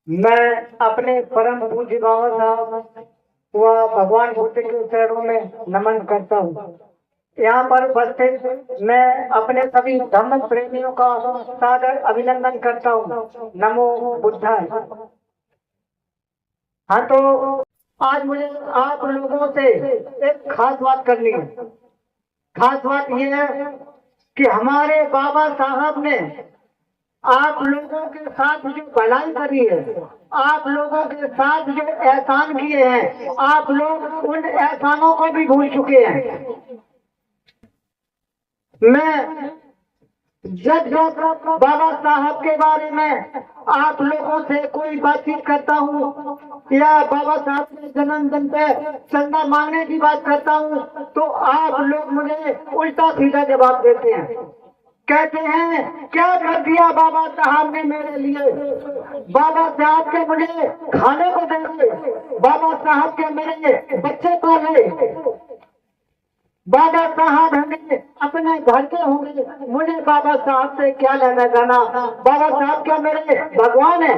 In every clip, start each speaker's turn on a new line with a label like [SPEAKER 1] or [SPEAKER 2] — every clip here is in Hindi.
[SPEAKER 1] मैं अपने परम पूज्य बाबा साहब व भगवान बुद्ध के चरणों में नमन करता हूँ। यहाँ पर उपस्थित मैं अपने सभी धर्म प्रेमियों का सादर अभिनंदन करता हूँ। नमो बुद्धाय। हाँ, तो आज मुझे आप लोगों से एक खास बात करनी है। खास बात यह है कि हमारे बाबा साहब ने आप लोगों के साथ जो भलाई करी है, आप लोगों के साथ जो एहसान किए हैं, आप लोग उन एहसानों को भी भूल चुके हैं। मैं जब जब बाबा साहब के बारे में आप लोगों से कोई बातचीत करता हूँ या बाबा साहब के जन्मदिन पे चंदा मांगने की बात करता हूँ, तो आप लोग मुझे उल्टा सीधा जवाब देते हैं। कहते हैं क्या कर दिया बाबा साहब ने मेरे लिए, बाबा साहब के मुझे खाने को देंगे, बाबा साहब के मेरे बच्चे पाले, बाबा साहब हमें अपने घर के होंगे, मुझे बाबा साहब से क्या लेना देना। बाबा साहब क्या मेरे भगवान है?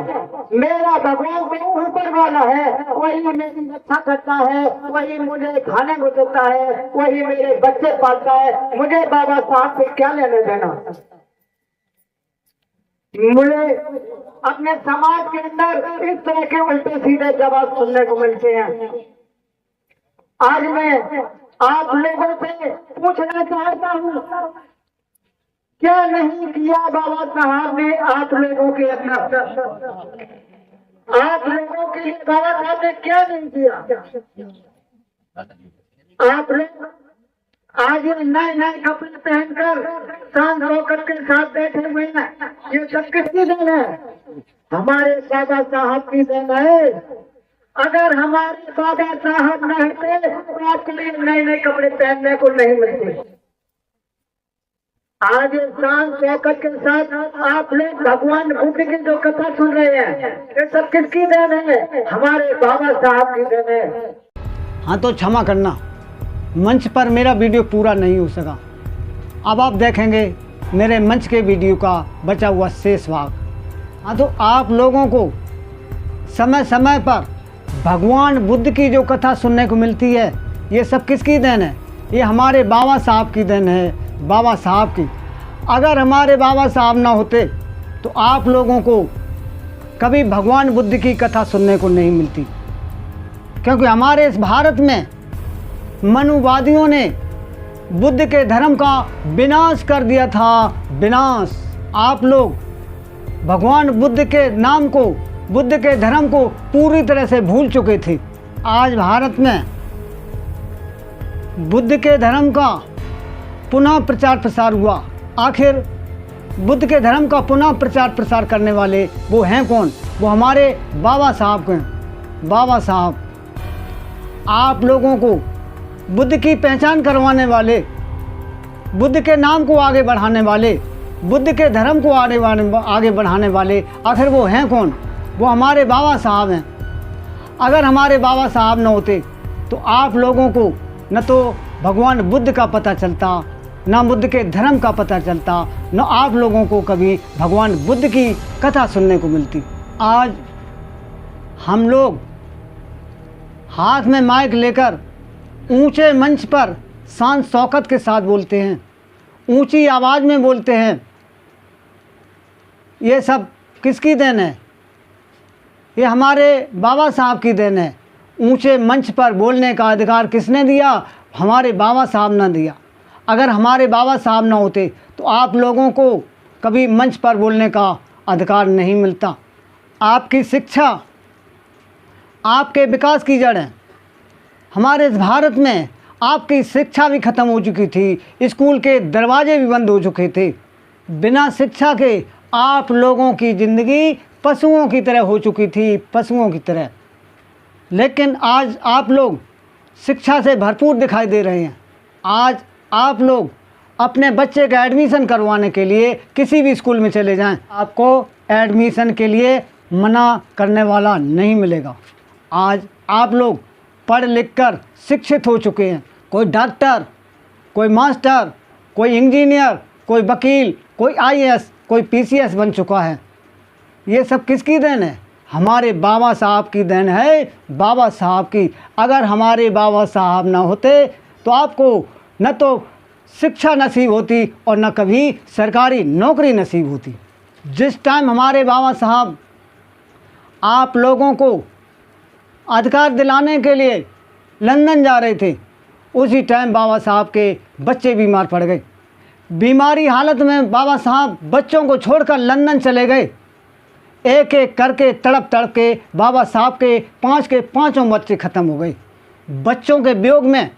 [SPEAKER 1] मेरा भगवान तो ऊपर वाला है, वही मेरी रक्षा करता है, वही मुझे खाने को देता है, वही मेरे बच्चे पालता है, मुझे बाबा साहब से क्या लेना देना। मुझे अपने समाज के अंदर इस तरह के उल्टे सीधे जवाब सुनने को मिलते हैं। आज मैं आप लोगों से पूछना चाहता हूँ, क्या नहीं किया बाबा साहब ने आप लोगों के अंदर? आप लोगों के लिए बाबा साहब ने क्या नहीं किया? आप लोग आज ये नए नए कपड़े पहनकर शांत होकर के साथ बैठे हुए हैं, ये सब किसकी देन है? हमारे बाबा साहब की देन है। अगर हमारे बाबा साहब न होते तो आपके लिए नए नए कपड़े पहनने को नहीं मिलते। आज शान शौकत के साथ आप लोग भगवान बुद्ध की जो कथा सुन रहे हैं, ये सब किसकी देन है? हमारे बाबा साहब की देन है।
[SPEAKER 2] हाँ, तो क्षमा करना, मंच पर मेरा वीडियो पूरा नहीं हो सका। अब आप देखेंगे मेरे मंच के वीडियो का बचा हुआ शेष भाग। हाँ, तो आप लोगों को समय समय पर भगवान बुद्ध की जो कथा सुनने को मिलती है, ये सब किसकी देन है? ये हमारे बाबा साहब की देन है, बाबा साहब की। अगर हमारे बाबा साहब ना होते तो आप लोगों को कभी भगवान बुद्ध की कथा सुनने को नहीं मिलती, क्योंकि हमारे इस भारत में मनुवादियों ने बुद्ध के धर्म का विनाश कर दिया था। विनाश। आप लोग भगवान बुद्ध के नाम को, बुद्ध के धर्म को पूरी तरह से भूल चुके थे। आज भारत में बुद्ध के धर्म का पुनः प्रचार प्रसार हुआ। आखिर बुद्ध के धर्म का पुनः प्रचार प्रसार करने वाले वो हैं कौन? वो हमारे बाबा साहब हैं। बाबा साहब आप लोगों को बुद्ध की पहचान करवाने वाले, बुद्ध के नाम को आगे बढ़ाने वाले, बुद्ध के धर्म को आगे बढ़ाने वाले, आखिर वो हैं कौन? वो हमारे बाबा साहब हैं। अगर हमारे बाबा साहब न होते तो आप लोगों को न तो भगवान बुद्ध का पता चलता, न बुद्ध के धर्म का पता चलता, न आप लोगों को कभी भगवान बुद्ध की कथा सुनने को मिलती। आज हम लोग हाथ में माइक लेकर ऊंचे मंच पर शान शौकत के साथ बोलते हैं, ऊंची आवाज़ में बोलते हैं। ये सब किसकी देन है? ये हमारे बाबा साहब की देन है। ऊंचे मंच पर बोलने का अधिकार किसने दिया? हमारे बाबा साहब ने दिया। अगर हमारे बाबा साहब ना होते तो आप लोगों को कभी मंच पर बोलने का अधिकार नहीं मिलता। आपकी शिक्षा आपके विकास की जड़ है। हमारे इस भारत में आपकी शिक्षा भी ख़त्म हो चुकी थी, स्कूल के दरवाजे भी बंद हो चुके थे। बिना शिक्षा के आप लोगों की ज़िंदगी पशुओं की तरह हो चुकी थी, पशुओं की तरह। लेकिन आज आप लोग शिक्षा से भरपूर दिखाई दे रहे हैं। आज आप लोग अपने बच्चे का एडमिशन करवाने के लिए किसी भी स्कूल में चले जाएं, आपको एडमिशन के लिए मना करने वाला नहीं मिलेगा। आज आप लोग पढ़ लिख कर शिक्षित हो चुके हैं। कोई डॉक्टर, कोई मास्टर, कोई इंजीनियर, कोई वकील, कोई आईएएस, कोई पीसीएस बन चुका है। ये सब किसकी देन है? हमारे बाबा साहब की देन है, बाबा साहब की। अगर हमारे बाबा साहब ना होते तो आपको न तो शिक्षा नसीब होती और न कभी सरकारी नौकरी नसीब होती। जिस टाइम हमारे बाबा साहब आप लोगों को अधिकार दिलाने के लिए लंदन जा रहे थे, उसी टाइम बाबा साहब के बच्चे बीमार पड़ गए। बीमारी हालत में बाबा साहब बच्चों को छोड़कर लंदन चले गए। एक एक करके तड़प तड़प के बाबा साहब के पाँचों बच्चे ख़त्म हो गए। बच्चों के वियोग में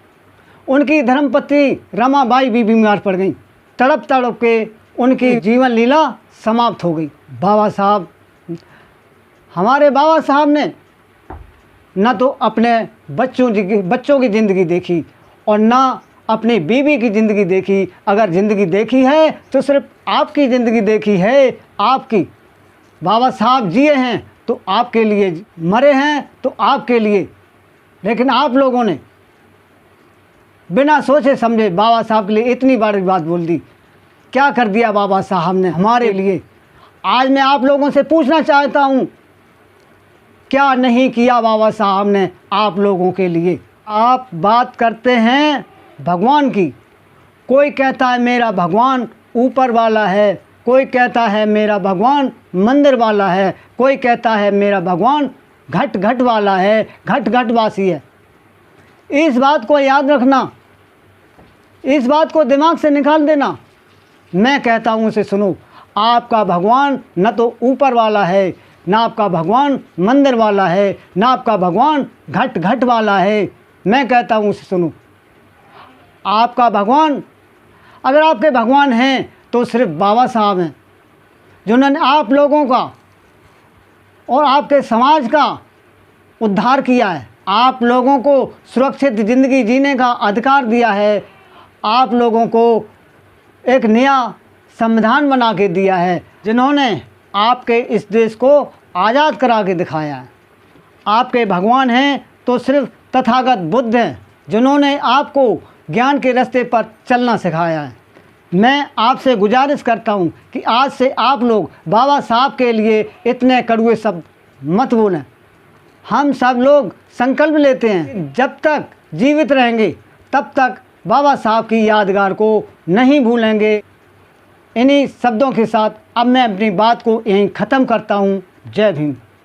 [SPEAKER 2] उनकी धर्मपत्नी रमाबाई भी बीमार पड़ गई। तड़प तड़प के उनकी जीवन लीला समाप्त हो गई। हमारे बाबा साहब ने न तो अपने बच्चों की ज़िंदगी देखी और ना अपनी बीवी की ज़िंदगी देखी। अगर ज़िंदगी देखी है तो सिर्फ आपकी ज़िंदगी देखी है, आपकी। बाबा साहब जिए हैं तो आपके लिए, मरे हैं तो आपके लिए, लेकिन आप लोगों ने बिना सोचे समझे बाबा साहब के लिए इतनी बड़ी बात बोल दी। क्या कर दिया बाबा साहब ने हमारे लिए? आज मैं आप लोगों से पूछना चाहता हूँ, क्या नहीं किया बाबा साहब ने आप लोगों के लिए? आप बात करते हैं भगवान की, कोई कहता है मेरा भगवान ऊपर वाला है, कोई कहता है मेरा भगवान मंदिर वाला है, कोई कहता है मेरा भगवान घट घट वाला है, घट घट वासी है। इस बात को याद रखना, इस बात को दिमाग से निकाल देना। मैं कहता हूँ उसे सुनो, आपका भगवान न तो ऊपर वाला है, ना आपका भगवान मंदिर वाला है, ना आपका भगवान घट घट वाला है। मैं कहता हूँ उसे सुनो, आपका भगवान, अगर आपके भगवान हैं तो सिर्फ बाबा साहब हैं, जिन्होंने आप लोगों का और आपके समाज का उद्धार किया है, आप लोगों को सुरक्षित ज़िंदगी जीने का अधिकार दिया है, आप लोगों को एक नया संविधान बना के दिया है, जिन्होंने आपके इस देश को आज़ाद करा के दिखाया है। आपके भगवान हैं तो सिर्फ तथागत बुद्ध हैं, जिन्होंने आपको ज्ञान के रास्ते पर चलना सिखाया है। मैं आपसे गुजारिश करता हूं कि आज से आप लोग बाबा साहब के लिए इतने कड़वे शब्द मत बोलें। हम सब लोग संकल्प लेते हैं, जब तक जीवित रहेंगे तब तक बाबा साहब की यादगार को नहीं भूलेंगे। इन्हीं शब्दों के साथ अब मैं अपनी बात को यहीं ख़त्म करता हूँ। जय भीम।